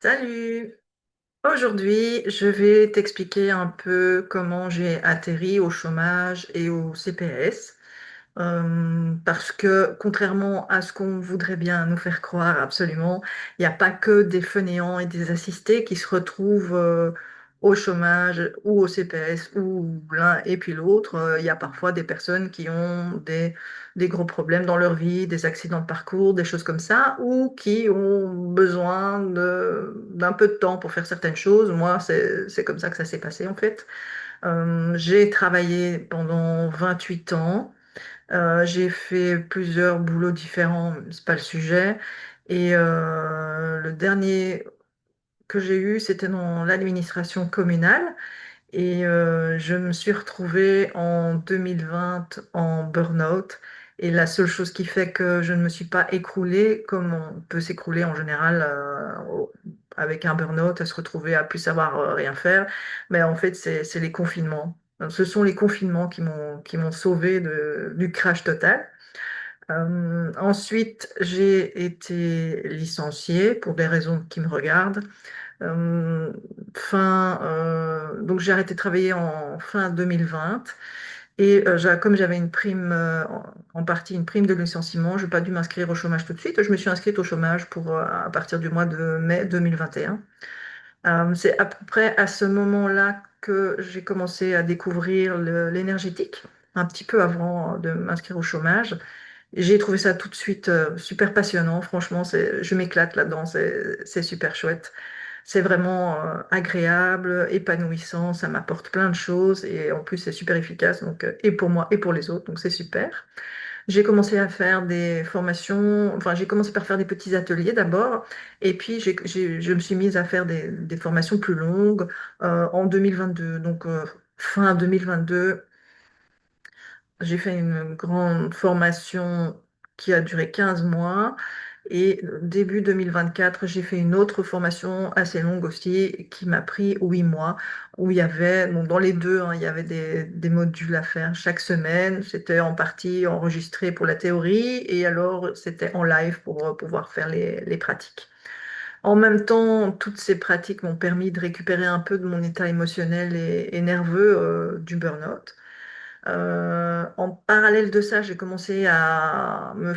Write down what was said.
Salut! Aujourd'hui, je vais t'expliquer un peu comment j'ai atterri au chômage et au CPS. Parce que contrairement à ce qu'on voudrait bien nous faire croire absolument, il n'y a pas que des fainéants et des assistés qui se retrouvent au chômage ou au CPS ou l'un et puis l'autre. Il y a parfois des personnes qui ont des gros problèmes dans leur vie, des accidents de parcours, des choses comme ça, ou qui ont besoin d'un peu de temps pour faire certaines choses. Moi, c'est comme ça que ça s'est passé en fait. J'ai travaillé pendant 28 ans. J'ai fait plusieurs boulots différents, mais c'est pas le sujet. Et le dernier que j'ai eu, c'était dans l'administration communale. Et je me suis retrouvée en 2020 en burn-out. Et la seule chose qui fait que je ne me suis pas écroulée, comme on peut s'écrouler en général avec un burn-out, à se retrouver à plus savoir rien faire, mais en fait, c'est les confinements. Ce sont les confinements qui m'ont sauvée du crash total. Ensuite, j'ai été licenciée pour des raisons qui me regardent. Euh, donc j'ai arrêté de travailler en fin 2020 et comme j'avais une prime, en partie une prime de licenciement, je n'ai pas dû m'inscrire au chômage tout de suite. Je me suis inscrite au chômage à partir du mois de mai 2021. C'est à peu près à ce moment-là que j'ai commencé à découvrir l'énergétique, un petit peu avant de m'inscrire au chômage. J'ai trouvé ça tout de suite super passionnant. Franchement, je m'éclate là-dedans. C'est super chouette. C'est vraiment agréable, épanouissant. Ça m'apporte plein de choses et en plus, c'est super efficace. Donc, et pour moi et pour les autres. Donc, c'est super. J'ai commencé à faire des formations. Enfin, j'ai commencé par faire des petits ateliers d'abord. Et puis, je me suis mise à faire des formations plus longues en 2022. Donc, fin 2022. J'ai fait une grande formation qui a duré 15 mois et début 2024, j'ai fait une autre formation assez longue aussi qui m'a pris 8 mois où il y avait, donc dans les deux, hein, il y avait des modules à faire chaque semaine. C'était en partie enregistré pour la théorie et alors c'était en live pour pouvoir faire les pratiques. En même temps, toutes ces pratiques m'ont permis de récupérer un peu de mon état émotionnel et nerveux du burn-out. En parallèle de ça, j'ai commencé à me